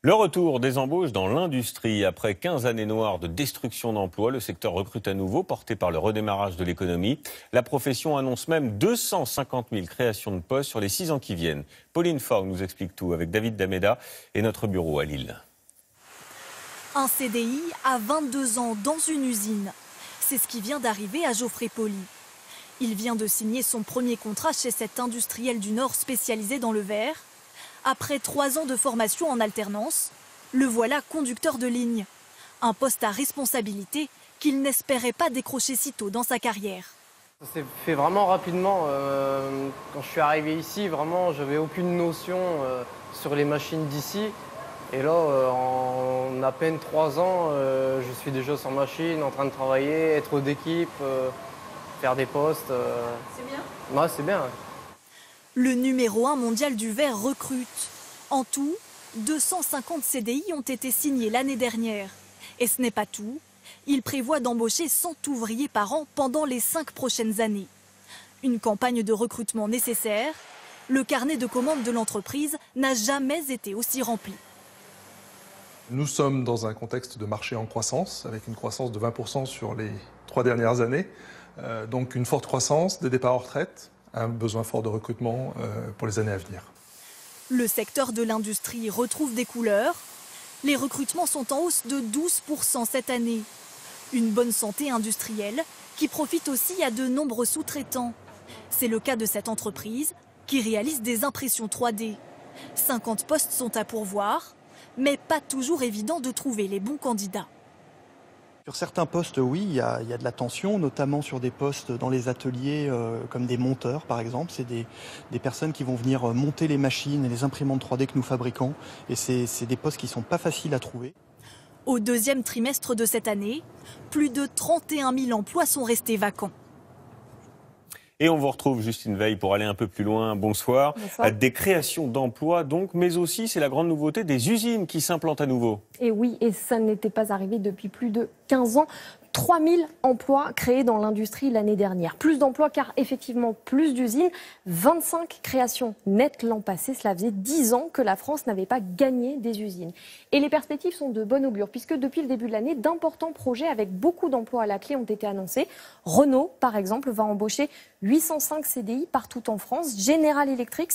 Le retour des embauches dans l'industrie. Après 15 années noires de destruction d'emplois, le secteur recrute à nouveau, porté par le redémarrage de l'économie. La profession annonce même 250 000 créations de postes sur les 6 ans qui viennent. Pauline Forgue nous explique tout avec David Dameda et notre bureau à Lille. Un CDI à 22 ans dans une usine. C'est ce qui vient d'arriver à Geoffrey Pauly. Il vient de signer son premier contrat chez cet industriel du Nord spécialisé dans le verre. Après 3 ans de formation en alternance, le voilà conducteur de ligne. Un poste à responsabilité qu'il n'espérait pas décrocher si tôt dans sa carrière. Ça s'est fait vraiment rapidement. Quand je suis arrivé ici, vraiment, j'avais aucune notion sur les machines d'ici. Et là, en à peine 3 ans, je suis déjà sur machine, en train de travailler, être d'équipe, faire des postes. C'est bien ? Ouais, c'est bien. Le numéro 1 mondial du verre recrute. En tout, 250 CDI ont été signés l'année dernière. Et ce n'est pas tout. Il prévoit d'embaucher 100 ouvriers par an pendant les 5 prochaines années. Une campagne de recrutement nécessaire. Le carnet de commandes de l'entreprise n'a jamais été aussi rempli. Nous sommes dans un contexte de marché en croissance, avec une croissance de 20% sur les 3 dernières années. Donc une forte croissance, des départs en retraite, un besoin fort de recrutement pour les années à venir. Le secteur de l'industrie retrouve des couleurs. Les recrutements sont en hausse de 12% cette année. Une bonne santé industrielle qui profite aussi à de nombreux sous-traitants. C'est le cas de cette entreprise qui réalise des impressions 3D. 50 postes sont à pourvoir, mais pas toujours évident de trouver les bons candidats. Sur certains postes, oui, il y a de la tension, notamment sur des postes dans les ateliers comme des monteurs, par exemple. C'est des personnes qui vont venir monter les machines et les imprimantes 3D que nous fabriquons. Et c'est des postes qui ne sont pas faciles à trouver. Au deuxième trimestre de cette année, plus de 31 000 emplois sont restés vacants. Et on vous retrouve, Justine Veil, pour aller un peu plus loin. Bonsoir. Bonsoir. Des créations d'emplois, donc, mais aussi, c'est la grande nouveauté, des usines qui s'implantent à nouveau. Et oui, et ça n'était pas arrivé depuis plus de 15 ans. 3000 emplois créés dans l'industrie l'année dernière. Plus d'emplois car effectivement plus d'usines. 25 créations nettes l'an passé. Cela faisait 10 ans que la France n'avait pas gagné des usines. Et les perspectives sont de bon augure puisque depuis le début de l'année, d'importants projets avec beaucoup d'emplois à la clé ont été annoncés. Renault, par exemple, va embaucher 805 CDI partout en France. General Electric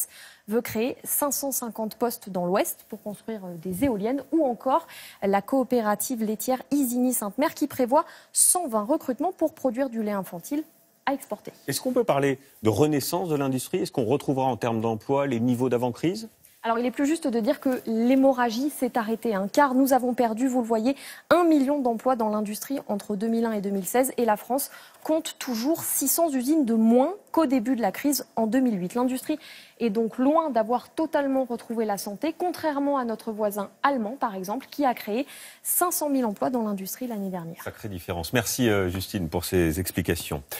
veut créer 550 postes dans l'Ouest pour construire des éoliennes ou encore la coopérative laitière Isigny-Sainte-Mère qui prévoit 120 recrutements pour produire du lait infantile à exporter. Est-ce qu'on peut parler de renaissance de l'industrie? Est-ce qu'on retrouvera en termes d'emploi les niveaux d'avant-crise? Alors, il est plus juste de dire que l'hémorragie s'est arrêtée, car nous avons perdu, vous le voyez, 1 million d'emplois dans l'industrie entre 2001 et 2016. Et la France compte toujours 600 usines de moins qu'au début de la crise en 2008. L'industrie est donc loin d'avoir totalement retrouvé la santé, contrairement à notre voisin allemand, par exemple, qui a créé 500 000 emplois dans l'industrie l'année dernière. Sacrée différence. Merci, Justine, pour ces explications.